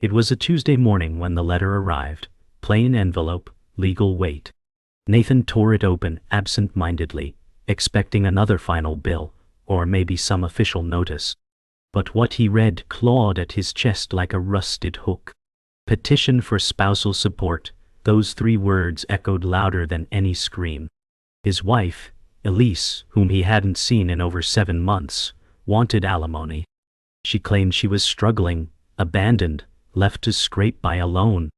It was a Tuesday morning when the letter arrived. Plain envelope, legal weight. Nathan tore it open absent-mindedly, expecting another final bill, or maybe some official notice. But what he read clawed at his chest like a rusted hook. Petition for spousal support. Those 3 words echoed louder than any scream. His wife, Elise, whom he hadn't seen in over 7 months, wanted alimony. She claimed she was struggling, abandoned, left to scrape by alone.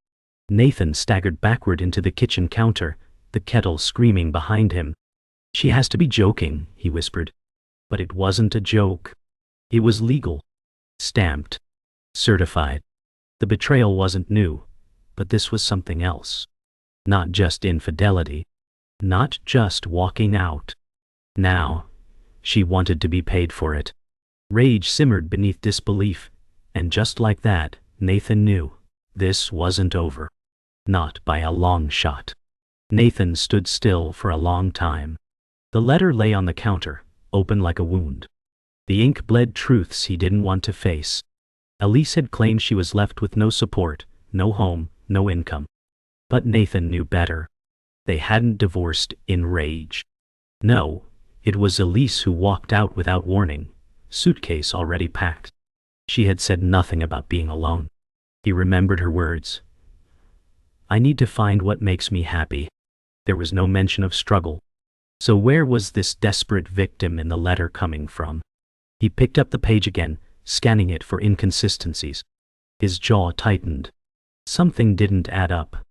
Nathan staggered backward into the kitchen counter, the kettle screaming behind him. "She has to be joking," he whispered. But it wasn't a joke. It was legal. Stamped. Certified. The betrayal wasn't new, but this was something else. Not just infidelity. Not just walking out. Now, she wanted to be paid for it. Rage simmered beneath disbelief, and just like that, Nathan knew. This wasn't over. Not by a long shot. Nathan stood still for a long time. The letter lay on the counter, open like a wound. The ink bled truths he didn't want to face. Elise had claimed she was left with no support, no home, no income. But Nathan knew better. They hadn't divorced in rage. No, it was Elise who walked out without warning, suitcase already packed. She had said nothing about being alone. He remembered her words. "I need to find what makes me happy." There was no mention of struggle. So where was this desperate victim in the letter coming from? He picked up the page again, scanning it for inconsistencies. His jaw tightened. Something didn't add up.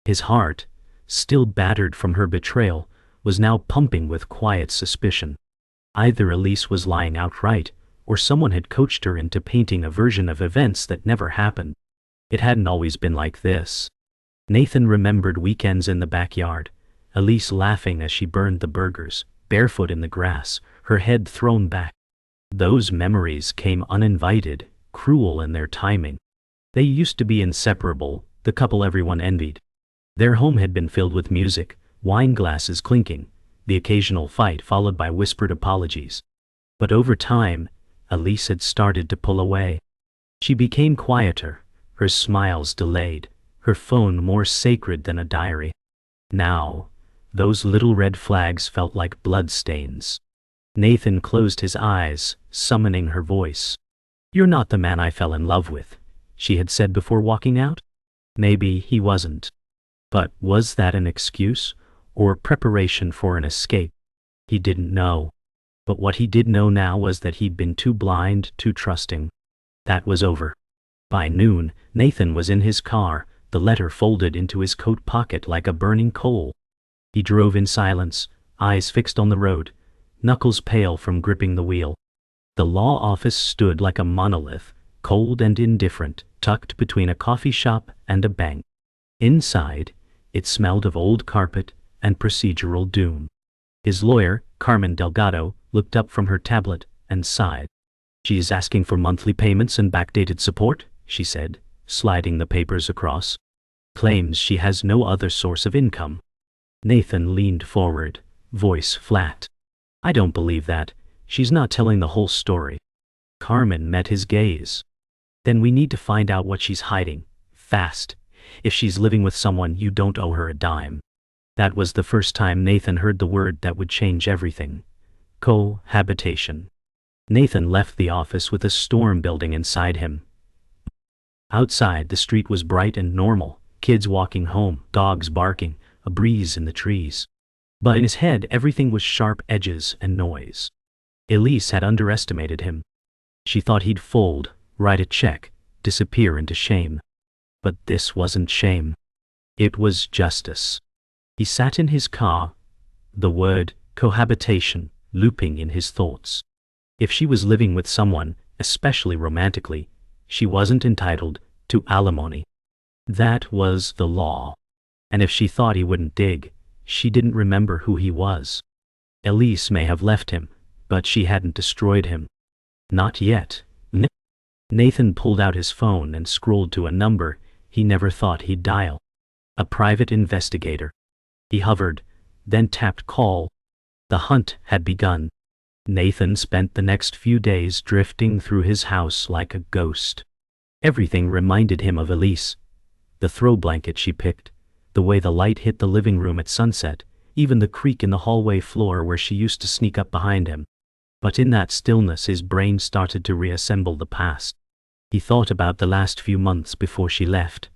His heart, still battered from her betrayal, was now pumping with quiet suspicion. Either Elise was lying outright, or someone had coached her into painting a version of events that never happened. It hadn't always been like this. Nathan remembered weekends in the backyard, Elise laughing as she burned the burgers, barefoot in the grass, her head thrown back. Those memories came uninvited, cruel in their timing. They used to be inseparable, the couple everyone envied. Their home had been filled with music, wine glasses clinking, the occasional fight followed by whispered apologies. But over time, Elise had started to pull away. She became quieter, her smiles delayed, her phone more sacred than a diary. Now, those little red flags felt like bloodstains. Nathan closed his eyes, summoning her voice. "You're not the man I fell in love with," she had said before walking out. Maybe he wasn't. But was that an excuse, or preparation for an escape? He didn't know. But what he did know now was that he'd been too blind, too trusting. That was over. By noon, Nathan was in his car, the letter folded into his coat pocket like a burning coal. He drove in silence, eyes fixed on the road, knuckles pale from gripping the wheel. The law office stood like a monolith, cold and indifferent, tucked between a coffee shop and a bank. Inside, it smelled of old carpet and procedural doom. His lawyer, Carmen Delgado, looked up from her tablet and sighed. "She is asking for monthly payments and backdated support," she said, sliding the papers across. "Claims she has no other source of income." Nathan leaned forward, voice flat. "I don't believe that. She's not telling the whole story." Carmen met his gaze. "Then we need to find out what she's hiding, fast. If she's living with someone, you don't owe her a dime." That was the first time Nathan heard the word that would change everything. Cohabitation. Nathan left the office with a storm building inside him. Outside, the street was bright and normal, kids walking home, dogs barking, a breeze in the trees. But in his head, everything was sharp edges and noise. Elise had underestimated him. She thought he'd fold, write a check, disappear into shame. But this wasn't shame. It was justice. He sat in his car, the word cohabitation looping in his thoughts. If she was living with someone, especially romantically, she wasn't entitled to alimony. That was the law. And if she thought he wouldn't dig, she didn't remember who he was. Elise may have left him, but she hadn't destroyed him. Not yet. Nathan pulled out his phone and scrolled to a number he never thought he'd dial. A private investigator. He hovered, then tapped call. The hunt had begun. Nathan spent the next few days drifting through his house like a ghost. Everything reminded him of Elise. The throw blanket she picked, the way the light hit the living room at sunset, even the creak in the hallway floor where she used to sneak up behind him. But in that stillness his brain started to reassemble the past. He thought about the last few months before she left,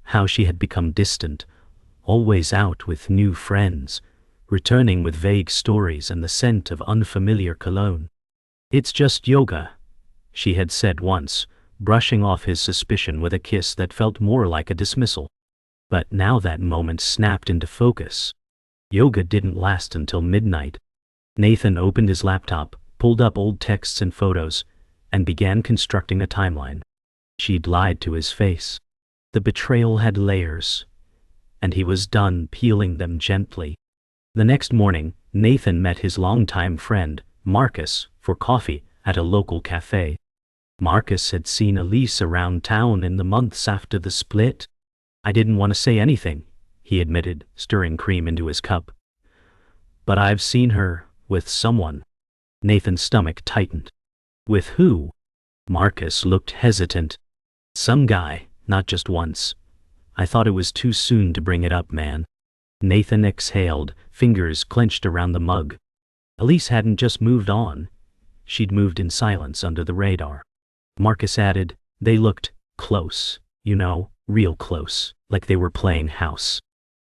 how she had become distant, always out with new friends, returning with vague stories and the scent of unfamiliar cologne. "It's just yoga," she had said once, brushing off his suspicion with a kiss that felt more like a dismissal. But now that moment snapped into focus. Yoga didn't last until midnight. Nathan opened his laptop, pulled up old texts and photos, and began constructing a timeline. She'd lied to his face. The betrayal had layers, and he was done peeling them gently. The next morning, Nathan met his longtime friend, Marcus, for coffee at a local cafe. Marcus had seen Elise around town in the months after the split. "I didn't want to say anything," he admitted, stirring cream into his cup. "But I've seen her with someone." Nathan's stomach tightened. "With who?" Marcus looked hesitant. "Some guy, not just once. I thought it was too soon to bring it up, man." Nathan exhaled, fingers clenched around the mug. Elise hadn't just moved on. She'd moved in silence under the radar. Marcus added, "They looked close, you know, real close, like they were playing house."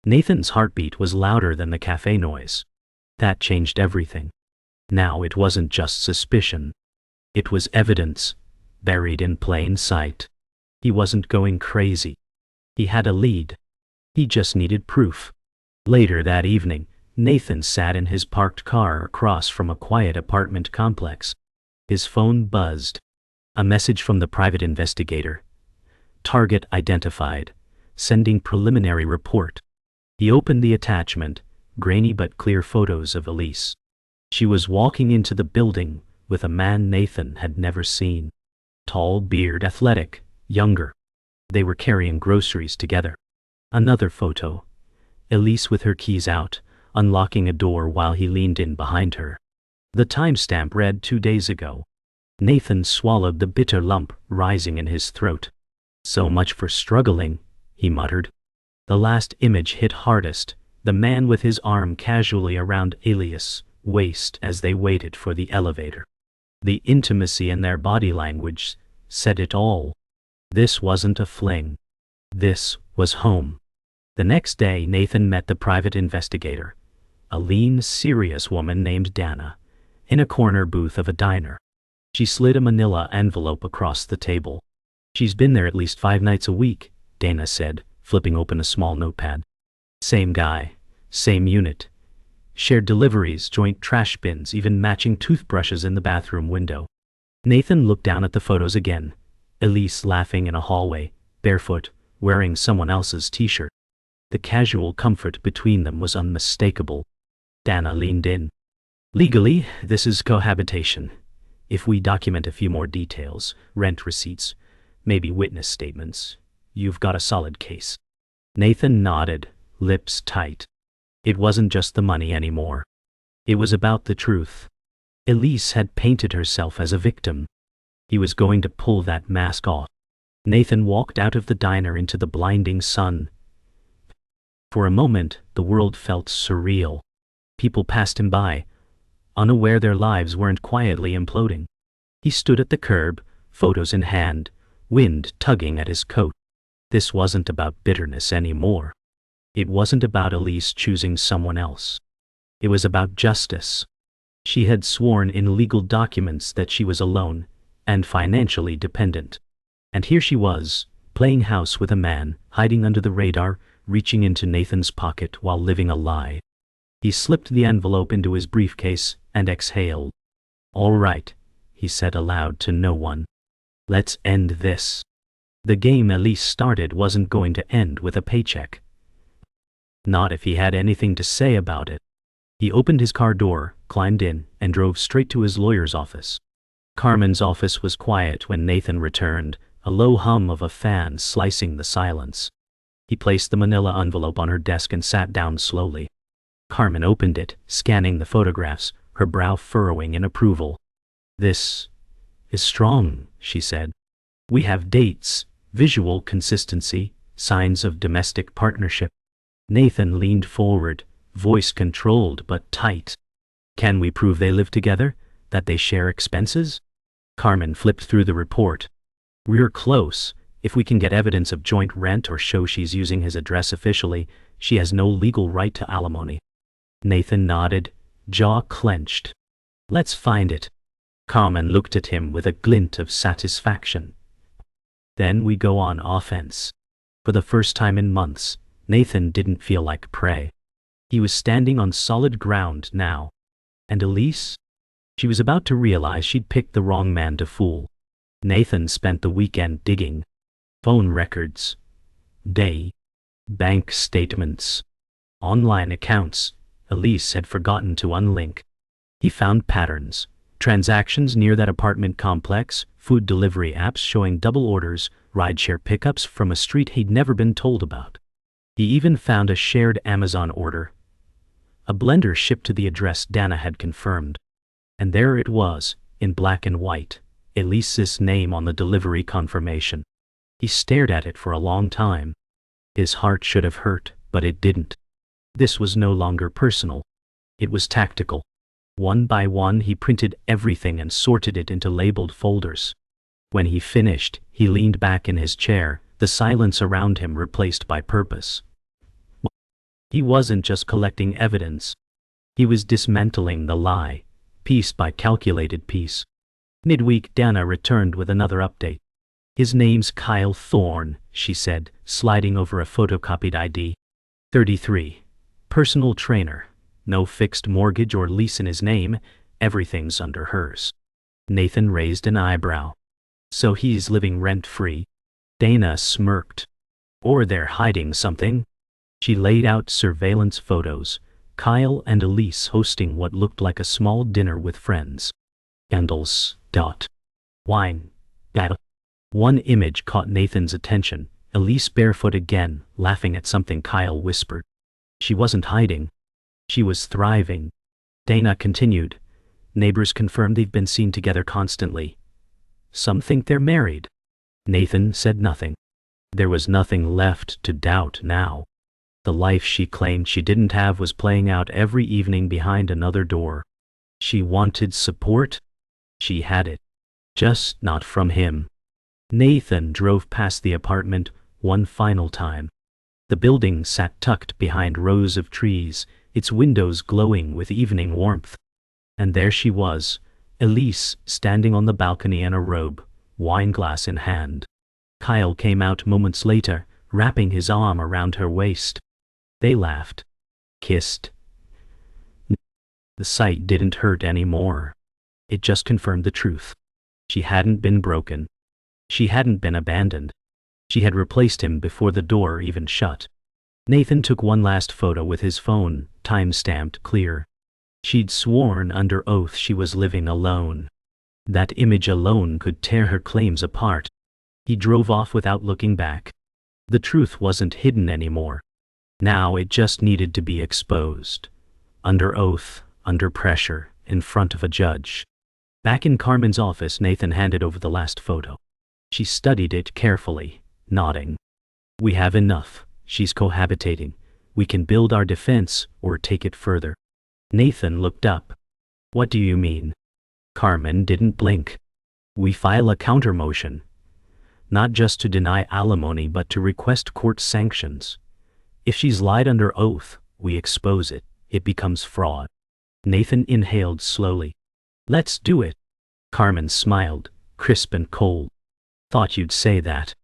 Nathan's heartbeat was louder than the cafe noise. That changed everything. Now it wasn't just suspicion. It was evidence, buried in plain sight. He wasn't going crazy. He had a lead. He just needed proof. Later that evening, Nathan sat in his parked car across from a quiet apartment complex. His phone buzzed. A message from the private investigator. "Target identified. Sending preliminary report." He opened the attachment, grainy but clear photos of Elise. She was walking into the building with a man Nathan had never seen. Tall, beard, athletic, younger. They were carrying groceries together. Another photo. Elise with her keys out, unlocking a door while he leaned in behind her. The timestamp read 2 days ago. Nathan swallowed the bitter lump rising in his throat. "So much for struggling," he muttered. The last image hit hardest, the man with his arm casually around Elias' waist as they waited for the elevator. The intimacy in their body language said it all. This wasn't a fling. This was home. The next day Nathan met the private investigator, a lean, serious woman named Dana, in a corner booth of a diner. She slid a manila envelope across the table. "She's been there at least 5 nights a week," Dana said, flipping open a small notepad. "Same guy, same unit. Shared deliveries, joint trash bins, even matching toothbrushes in the bathroom window." Nathan looked down at the photos again. Elise laughing in a hallway, barefoot, wearing someone else's t-shirt. The casual comfort between them was unmistakable. Dana leaned in. "Legally, this is cohabitation. If we document a few more details, rent receipts, maybe witness statements, you've got a solid case." Nathan nodded, lips tight. It wasn't just the money anymore. It was about the truth. Elise had painted herself as a victim. He was going to pull that mask off. Nathan walked out of the diner into the blinding sun. For a moment, the world felt surreal. People passed him by, unaware their lives weren't quietly imploding. He stood at the curb, photos in hand, wind tugging at his coat. This wasn't about bitterness anymore. It wasn't about Elise choosing someone else. It was about justice. She had sworn in legal documents that she was alone and financially dependent. And here she was, playing house with a man, hiding under the radar, reaching into Nathan's pocket while living a lie. He slipped the envelope into his briefcase and exhaled. "All right," he said aloud to no one. "Let's end this." The game Elise started wasn't going to end with a paycheck. Not if he had anything to say about it. He opened his car door, climbed in, and drove straight to his lawyer's office. Carmen's office was quiet when Nathan returned, a low hum of a fan slicing the silence. He placed the manila envelope on her desk and sat down slowly. Carmen opened it, scanning the photographs, her brow furrowing in approval. "This is strong," she said. We have dates, visual consistency, signs of domestic partnership. Nathan leaned forward, voice controlled but tight. Can we prove they live together? That they share expenses? Carmen flipped through the report. We're close. If we can get evidence of joint rent or show she's using his address officially, she has no legal right to alimony. Nathan nodded, jaw clenched. Let's find it. Carmen looked at him with a glint of satisfaction. Then we go on offense. For the first time in months, Nathan didn't feel like prey. He was standing on solid ground now. And Elise? She was about to realize she'd picked the wrong man to fool. Nathan spent the weekend digging. Phone records. Bank statements. Online accounts Elise had forgotten to unlink. He found patterns. Transactions near that apartment complex, food delivery apps showing double orders, rideshare pickups from a street he'd never been told about. He even found a shared Amazon order. A blender shipped to the address Dana had confirmed. And there it was, in black and white, Elise's name on the delivery confirmation. He stared at it for a long time. His heart should have hurt, but it didn't. This was no longer personal. It was tactical. One by one he printed everything and sorted it into labeled folders. When he finished, he leaned back in his chair, the silence around him replaced by purpose. He wasn't just collecting evidence. He was dismantling the lie, piece by calculated piece. Midweek Dana returned with another update. His name's Kyle Thorne, she said, sliding over a photocopied ID. 33. Personal trainer. No fixed mortgage or lease in his name, everything's under hers. Nathan raised an eyebrow. So he's living rent-free? Dana smirked. Or they're hiding something? She laid out surveillance photos, Kyle and Elise hosting what looked like a small dinner with friends. Candles. Wine. One image caught Nathan's attention, Elise barefoot again, laughing at something Kyle whispered. She wasn't hiding. She was thriving. Dana continued. Neighbors confirm they've been seen together constantly. Some think they're married. Nathan said nothing. There was nothing left to doubt now. The life she claimed she didn't have was playing out every evening behind another door. She wanted support. She had it. Just not from him. Nathan drove past the apartment one final time. The building sat tucked behind rows of trees, its windows glowing with evening warmth. And there she was, Elise, standing on the balcony in a robe, wineglass in hand. Kyle came out moments later, wrapping his arm around her waist. They laughed. Kissed. The sight didn't hurt anymore. It just confirmed the truth. She hadn't been broken. She hadn't been abandoned. She had replaced him before the door even shut. Nathan took one last photo with his phone, time-stamped clear. She'd sworn under oath she was living alone. That image alone could tear her claims apart. He drove off without looking back. The truth wasn't hidden anymore. Now it just needed to be exposed. Under oath, under pressure, in front of a judge. Back in Carmen's office, Nathan handed over the last photo. She studied it carefully, nodding. We have enough. She's cohabitating. We can build our defense or take it further. Nathan looked up. What do you mean? Carmen didn't blink. We file a counter-motion. Not just to deny alimony but to request court sanctions. If she's lied under oath, we expose it. It becomes fraud. Nathan inhaled slowly. Let's do it. Carmen smiled, crisp and cold. Thought you'd say that.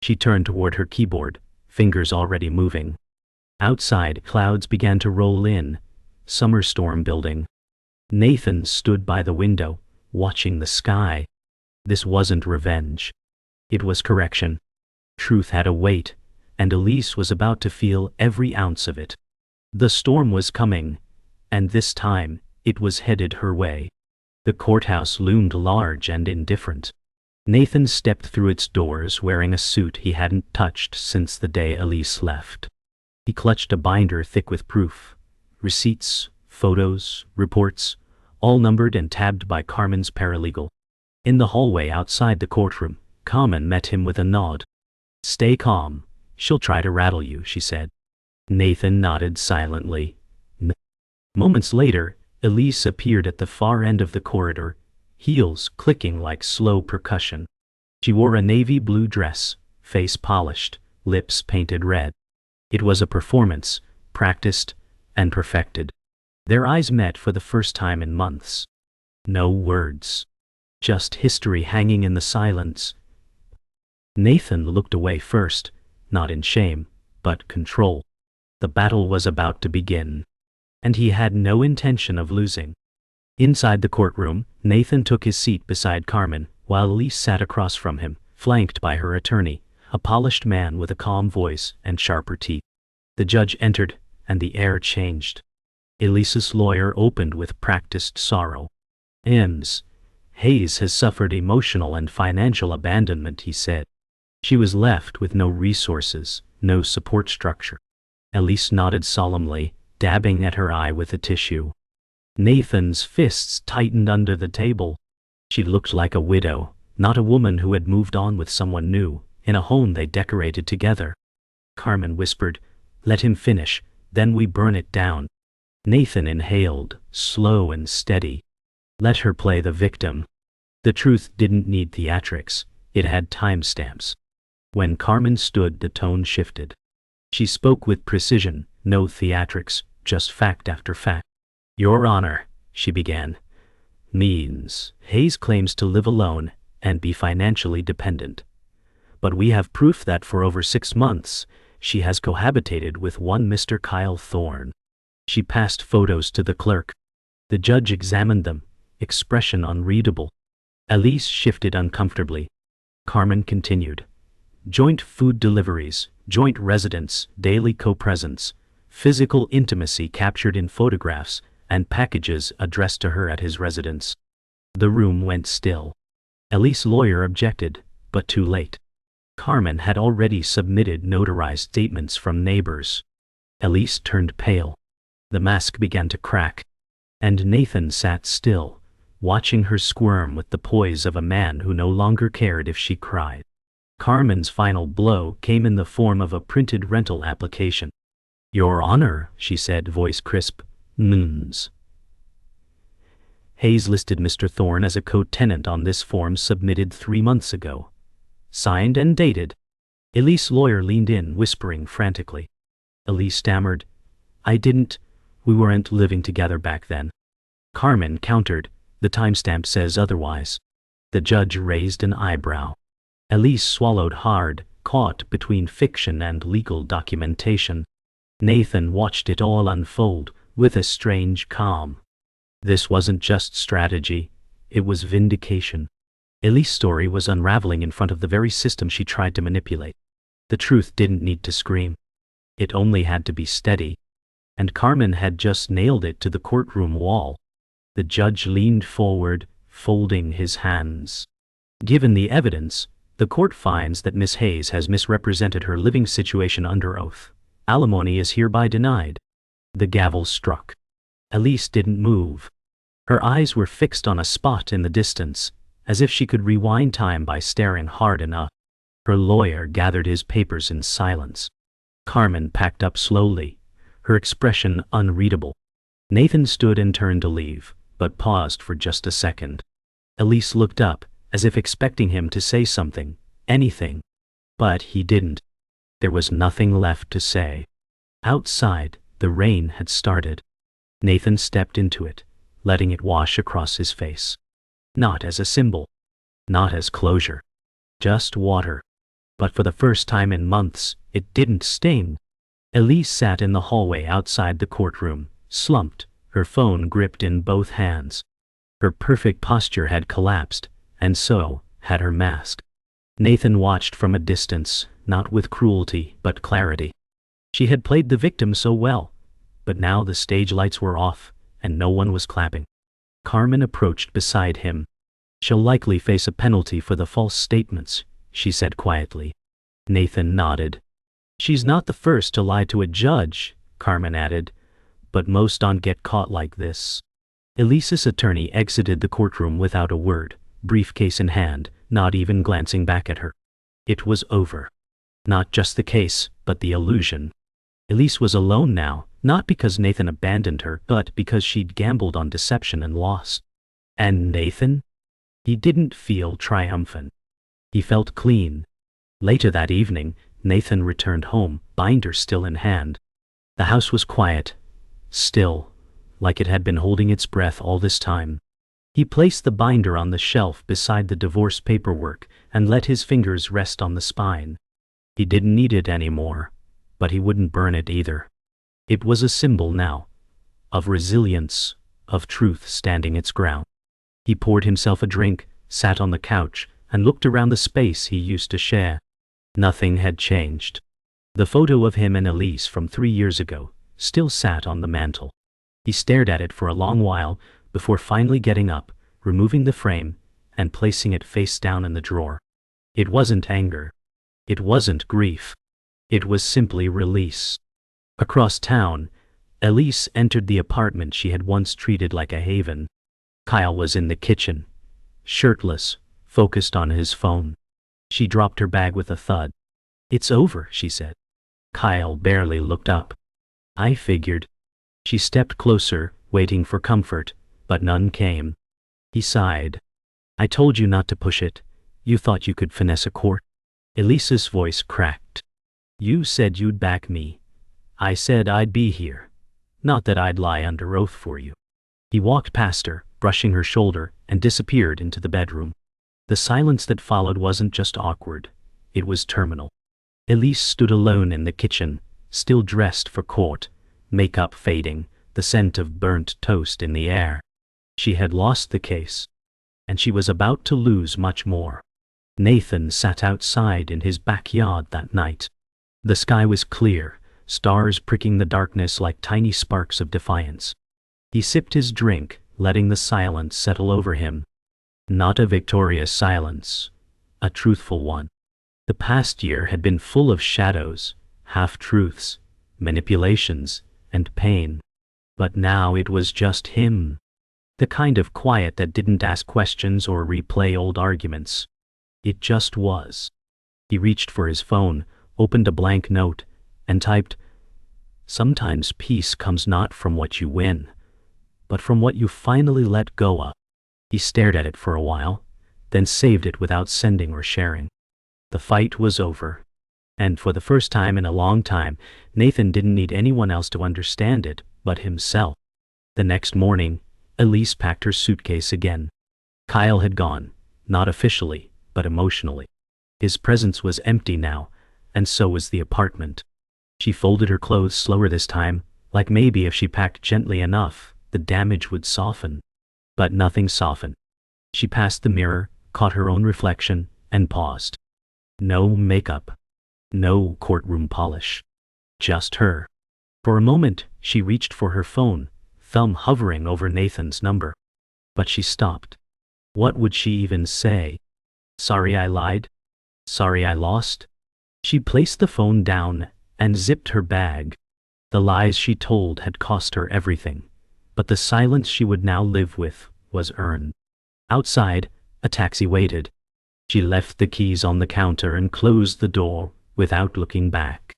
She turned toward her keyboard, fingers already moving. Outside, clouds began to roll in, summer storm building. Nathan stood by the window, watching the sky. This wasn't revenge. It was correction. Truth had a weight, and Elise was about to feel every ounce of it. The storm was coming, and this time, it was headed her way. The courthouse loomed large and indifferent. Nathan stepped through its doors wearing a suit he hadn't touched since the day Elise left. He clutched a binder thick with proof. Receipts, photos, reports, all numbered and tabbed by Carmen's paralegal. In the hallway outside the courtroom, Carmen met him with a nod. "Stay calm. She'll try to rattle you," she said. Nathan nodded silently. Moments later, Elise appeared at the far end of the corridor, heels clicking like slow percussion. She wore a navy blue dress, face polished, lips painted red. It was a performance, practiced and perfected. Their eyes met for the first time in months. No words. Just history hanging in the silence. Nathan looked away first, not in shame, but control. The battle was about to begin, and he had no intention of losing. Inside the courtroom, Nathan took his seat beside Carmen, while Elise sat across from him, flanked by her attorney, a polished man with a calm voice and sharper teeth. The judge entered, and the air changed. Elise's lawyer opened with practiced sorrow. "Ms. Hayes has suffered emotional and financial abandonment," he said. "She was left with no resources, no support structure." Elise nodded solemnly, dabbing at her eye with a tissue. Nathan's fists tightened under the table. She looked like a widow, not a woman who had moved on with someone new, in a home they decorated together. Carmen whispered, "Let him finish, then we burn it down." Nathan inhaled, slow and steady. Let her play the victim. The truth didn't need theatrics, it had timestamps. When Carmen stood, the tone shifted. She spoke with precision, no theatrics, just fact after fact. "Your Honor," she began, "means Hayes claims to live alone and be financially dependent. But we have proof that for over 6 months, she has cohabitated with one Mr. Kyle Thorne." She passed photos to the clerk. The judge examined them, expression unreadable. Elise shifted uncomfortably. Carmen continued. "Joint food deliveries, joint residence, daily co-presence, physical intimacy captured in photographs, and packages addressed to her at his residence." The room went still. Elise's lawyer objected, but too late. Carmen had already submitted notarized statements from neighbors. Elise turned pale. The mask began to crack, and Nathan sat still, watching her squirm with the poise of a man who no longer cared if she cried. Carmen's final blow came in the form of a printed rental application. "Your Honor," she said, voice crisp, "Ms. Hayes listed Mr. Thorne as a co-tenant on this form submitted 3 months ago. Signed and dated." Elise's lawyer leaned in, whispering frantically. Elise stammered, We weren't living together back then." Carmen countered, "The timestamp says otherwise." The judge raised an eyebrow. Elise swallowed hard, caught between fiction and legal documentation. Nathan watched it all unfold, with a strange calm. This wasn't just strategy, it was vindication. Elise's story was unraveling in front of the very system she tried to manipulate. The truth didn't need to scream. It only had to be steady. And Carmen had just nailed it to the courtroom wall. The judge leaned forward, folding his hands. "Given the evidence, the court finds that Miss Hayes has misrepresented her living situation under oath. Alimony is hereby denied." The gavel struck. Elise didn't move. Her eyes were fixed on a spot in the distance, as if she could rewind time by staring hard enough. Her lawyer gathered his papers in silence. Carmen packed up slowly, her expression unreadable. Nathan stood and turned to leave, but paused for just a second. Elise looked up, as if expecting him to say something, anything. But he didn't. There was nothing left to say. Outside, the rain had started. Nathan stepped into it, letting it wash across his face. Not as a symbol. Not as closure. Just water. But for the first time in months, it didn't sting. Elise sat in the hallway outside the courtroom, slumped, her phone gripped in both hands. Her perfect posture had collapsed, and so had her mask. Nathan watched from a distance, not with cruelty, but clarity. She had played the victim so well, but now the stage lights were off, and no one was clapping. Carmen approached beside him. "She'll likely face a penalty for the false statements," she said quietly. Nathan nodded. "She's not the first to lie to a judge," Carmen added, "but most don't get caught like this." Elise's attorney exited the courtroom without a word, briefcase in hand, not even glancing back at her. It was over. Not just the case, but the illusion. Elise was alone now, not because Nathan abandoned her, but because she'd gambled on deception and lost. And Nathan? He didn't feel triumphant. He felt clean. Later that evening, Nathan returned home, binder still in hand. The house was quiet, still, like it had been holding its breath all this time. He placed the binder on the shelf beside the divorce paperwork and let his fingers rest on the spine. He didn't need it anymore, but he wouldn't burn it either. It was a symbol now, of resilience, of truth standing its ground. He poured himself a drink, sat on the couch, and looked around the space he used to share. Nothing had changed. The photo of him and Elise from 3 years ago still sat on the mantel. He stared at it for a long while before finally getting up, removing the frame, and placing it face down in the drawer. It wasn't anger. It wasn't grief. It was simply release. Across town, Elise entered the apartment she had once treated like a haven. Kyle was in the kitchen, shirtless, focused on his phone. She dropped her bag with a thud. "It's over," she said. Kyle barely looked up. "I figured." She stepped closer, waiting for comfort, but none came. He sighed. "I told you not to push it. You thought you could finesse a court." Elise's voice cracked. "You said you'd back me. I said I'd be here. Not that I'd lie under oath for you." He walked past her, brushing her shoulder, and disappeared into the bedroom. The silence that followed wasn't just awkward, it was terminal. Elise stood alone in the kitchen, still dressed for court, makeup fading, the scent of burnt toast in the air. She had lost the case, and she was about to lose much more. Nathan sat outside in his backyard that night. The sky was clear, stars pricking the darkness like tiny sparks of defiance. He sipped his drink, letting the silence settle over him. Not a victorious silence, a truthful one. The past year had been full of shadows, half-truths, manipulations, and pain. But now it was just him. The kind of quiet that didn't ask questions or replay old arguments. It just was. He reached for his phone, opened a blank note, and typed, "Sometimes peace comes not from what you win, but from what you finally let go of." He stared at it for a while, then saved it without sending or sharing. The fight was over. And for the first time in a long time, Nathan didn't need anyone else to understand it but himself. The next morning, Elise packed her suitcase again. Kyle had gone, not officially, but emotionally. His presence was empty now, and so was the apartment. She folded her clothes slower this time, like maybe if she packed gently enough, the damage would soften. But nothing softened. She passed the mirror, caught her own reflection, and paused. No makeup. No courtroom polish. Just her. For a moment, she reached for her phone, thumb hovering over Nathan's number. But she stopped. What would she even say? Sorry I lied? Sorry I lost? She placed the phone down and zipped her bag. The lies she told had cost her everything, but the silence she would now live with was earned. Outside, a taxi waited. She left the keys on the counter and closed the door without looking back.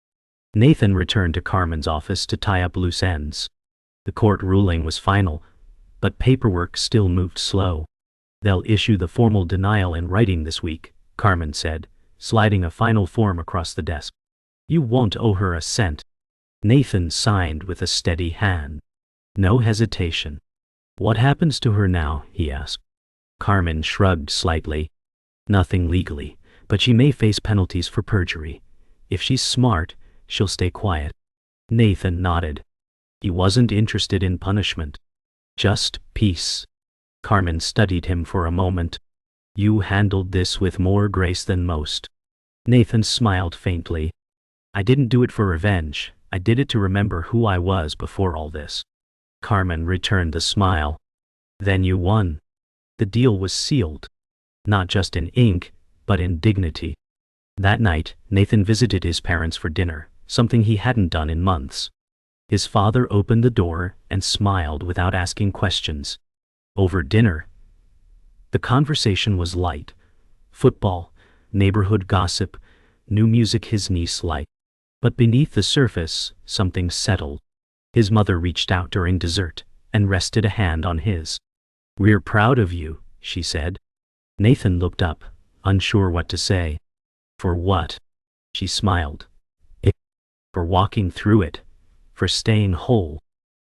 Nathan returned to Carmen's office to tie up loose ends. The court ruling was final, but paperwork still moved slow. They'll issue the formal denial in writing this week, Carmen said, sliding a final form across the desk. You won't owe her a cent. Nathan signed with a steady hand. No hesitation. What happens to her now? He asked. Carmen shrugged slightly. Nothing legally, but she may face penalties for perjury. If she's smart, she'll stay quiet. Nathan nodded. He wasn't interested in punishment. Just peace. Carmen studied him for a moment. You handled this with more grace than most. Nathan smiled faintly. I didn't do it for revenge. I did it to remember who I was before all this. Carmen returned the smile. Then you won. The deal was sealed. Not just in ink, but in dignity. That night, Nathan visited his parents for dinner, something he hadn't done in months. His father opened the door and smiled without asking questions. Over dinner, The conversation was light. Football, neighborhood gossip, new music his niece liked. But beneath the surface, something settled. His mother reached out during dessert and rested a hand on his. "We're proud of you," she said. Nathan looked up, unsure what to say. "For what?" She smiled. "For walking through it. For staying whole."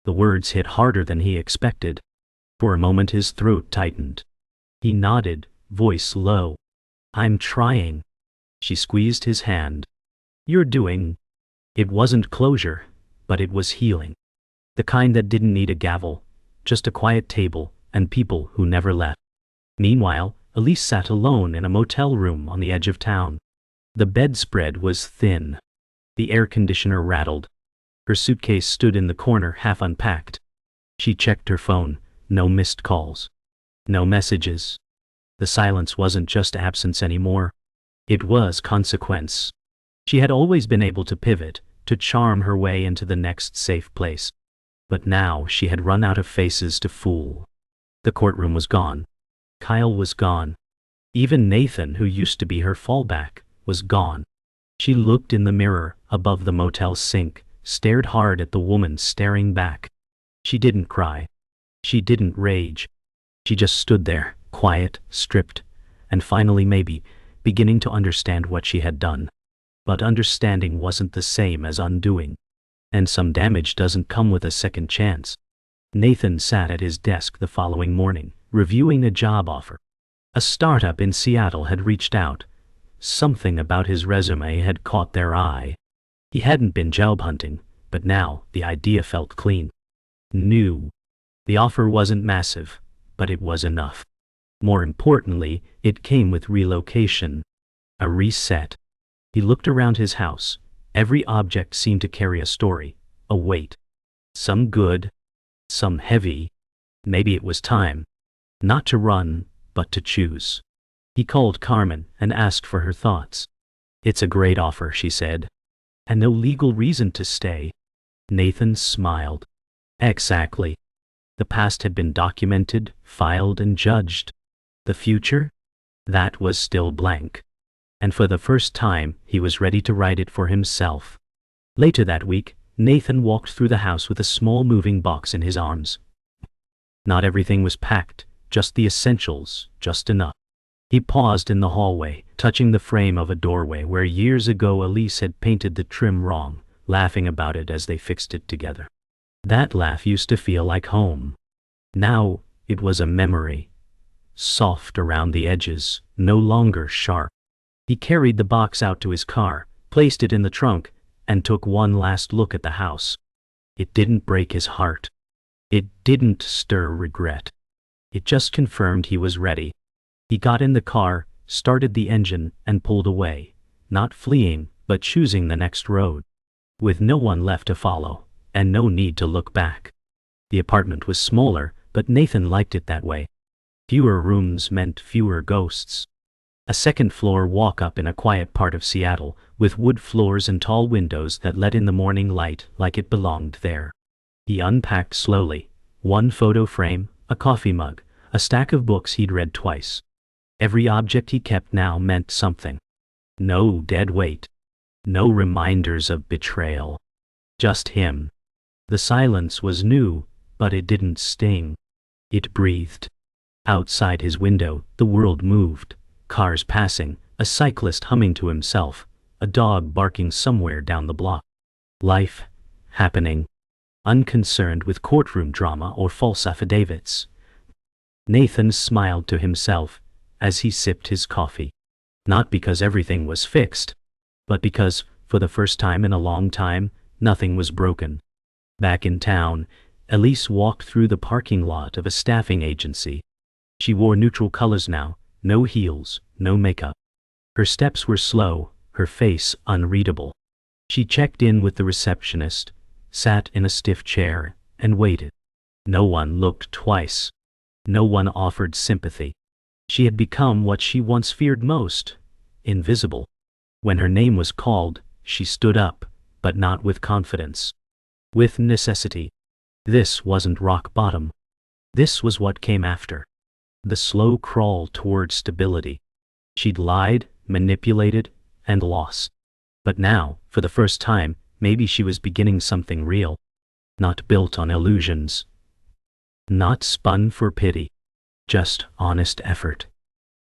The words hit harder than he expected. For a moment his throat tightened. He nodded, voice low. "I'm trying." She squeezed his hand. "You're doing." It wasn't closure, but it was healing. The kind that didn't need a gavel, just a quiet table and people who never left. Meanwhile, Elise sat alone in a motel room on the edge of town. The bedspread was thin. The air conditioner rattled. Her suitcase stood in the corner half unpacked. She checked her phone. No missed calls. No messages. The silence wasn't just absence anymore. It was consequence. She had always been able to pivot, to charm her way into the next safe place. But now she had run out of faces to fool. The courtroom was gone. Kyle was gone. Even Nathan, who used to be her fallback, was gone. She looked in the mirror above the motel sink, stared hard at the woman staring back. She didn't cry. She didn't rage. She just stood there, quiet, stripped, and finally maybe beginning to understand what she had done. But understanding wasn't the same as undoing. And some damage doesn't come with a second chance. Nathan sat at his desk the following morning, reviewing a job offer. A startup in Seattle had reached out. Something about his resume had caught their eye. He hadn't been job hunting, but now the idea felt clean. New. The offer wasn't massive, but it was enough. More importantly, it came with relocation. A reset. He looked around his house. Every object seemed to carry a story, a weight. Some good, some heavy. Maybe it was time. Not to run, but to choose. He called Carmen and asked for her thoughts. "It's a great offer," she said. "And no legal reason to stay." Nathan smiled. Exactly. The past had been documented, filed, and judged. The future? That was still blank. And for the first time, he was ready to write it for himself. Later that week, Nathan walked through the house with a small moving box in his arms. Not everything was packed, just the essentials, just enough. He paused in the hallway, touching the frame of a doorway where years ago Elise had painted the trim wrong, laughing about it as they fixed it together. That laugh used to feel like home. Now, it was a memory. Soft around the edges, no longer sharp. He carried the box out to his car, placed it in the trunk, and took one last look at the house. It didn't break his heart. It didn't stir regret. It just confirmed he was ready. He got in the car, started the engine, and pulled away, not fleeing, but choosing the next road. With no one left to follow, and no need to look back. The apartment was smaller, but Nathan liked it that way. Fewer rooms meant fewer ghosts. A second-floor walk-up in a quiet part of Seattle, with wood floors and tall windows that let in the morning light like it belonged there. He unpacked slowly. One photo frame, a coffee mug, a stack of books he'd read twice. Every object he kept now meant something. No dead weight. No reminders of betrayal. Just him. The silence was new, but it didn't sting. It breathed. Outside his window, the world moved. Cars passing, a cyclist humming to himself, a dog barking somewhere down the block. Life happening. Unconcerned with courtroom drama or false affidavits. Nathan smiled to himself as he sipped his coffee. Not because everything was fixed, but because, for the first time in a long time, nothing was broken. Back in town, Elise walked through the parking lot of a staffing agency. She wore neutral colors now, no heels, no makeup. Her steps were slow, her face unreadable. She checked in with the receptionist, sat in a stiff chair, and waited. No one looked twice. No one offered sympathy. She had become what she once feared most, invisible. When her name was called, she stood up, but not with confidence. With necessity. This wasn't rock bottom. This was what came after. The slow crawl toward stability. She'd lied, manipulated, and lost. But now, for the first time, maybe she was beginning something real. Not built on illusions. Not spun for pity. Just honest effort.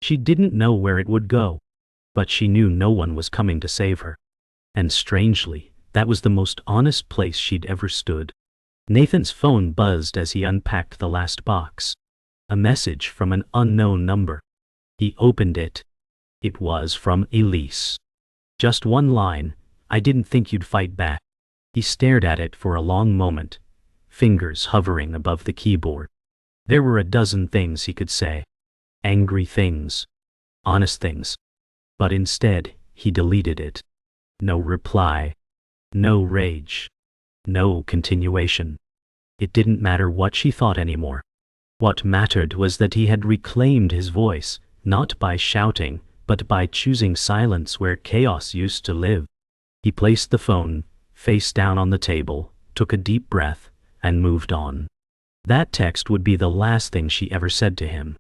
She didn't know where it would go, but she knew no one was coming to save her. And strangely, that was the most honest place she'd ever stood. Nathan's phone buzzed as he unpacked the last box. A message from an unknown number. He opened it. It was from Elise. Just one line, "I didn't think you'd fight back." He stared at it for a long moment, fingers hovering above the keyboard. There were a dozen things he could say. Angry things. Honest things. But instead, he deleted it. No reply. No rage. No continuation. It didn't matter what she thought anymore. What mattered was that he had reclaimed his voice, not by shouting, but by choosing silence where chaos used to live. He placed the phone face down on the table, took a deep breath, and moved on. That text would be the last thing she ever said to him.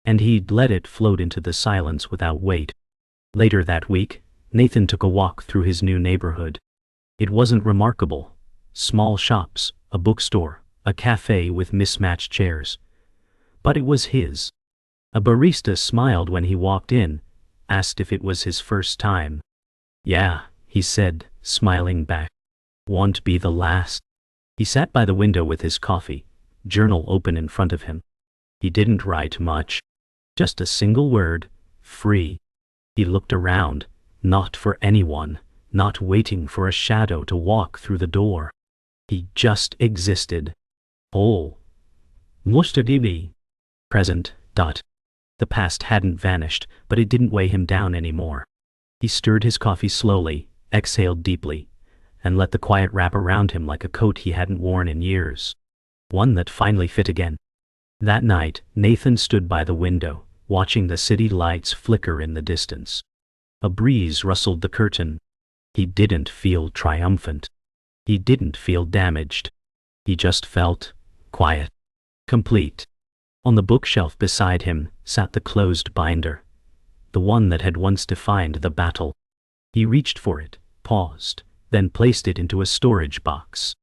And he'd let it float into the silence without weight. Later that week, Nathan took a walk through his new neighborhood. It wasn't remarkable. Small shops, a bookstore, a cafe with mismatched chairs. But it was his. A barista smiled when he walked in, asked if it was his first time. "Yeah," he said, smiling back. "Won't be the last." He sat by the window with his coffee, journal open in front of him. He didn't write much. Just a single word, free. He looked around, not for anyone, not waiting for a shadow to walk through the door. He just existed. Whole. Yesterday. Present. The past hadn't vanished, but it didn't weigh him down anymore. He stirred his coffee slowly, exhaled deeply, and let the quiet wrap around him like a coat he hadn't worn in years. One that finally fit again. That night, Nathan stood by the window, watching the city lights flicker in the distance. A breeze rustled the curtain. He didn't feel triumphant. He didn't feel damaged. He just felt quiet. Complete. On the bookshelf beside him sat the closed binder. The one that had once defined the battle. He reached for it, paused, then placed it into a storage box.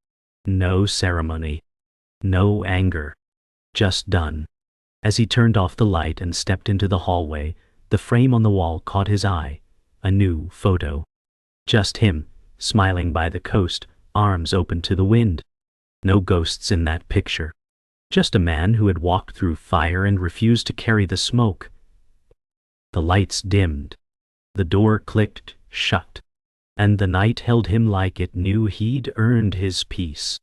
No ceremony. No anger. Just done. As he turned off the light and stepped into the hallway, the frame on the wall caught his eye. A new photo. Just him, smiling by the coast, arms open to the wind. No ghosts in that picture. Just a man who had walked through fire and refused to carry the smoke. The lights dimmed. The door clicked shut. And the night held him like it knew he'd earned his peace.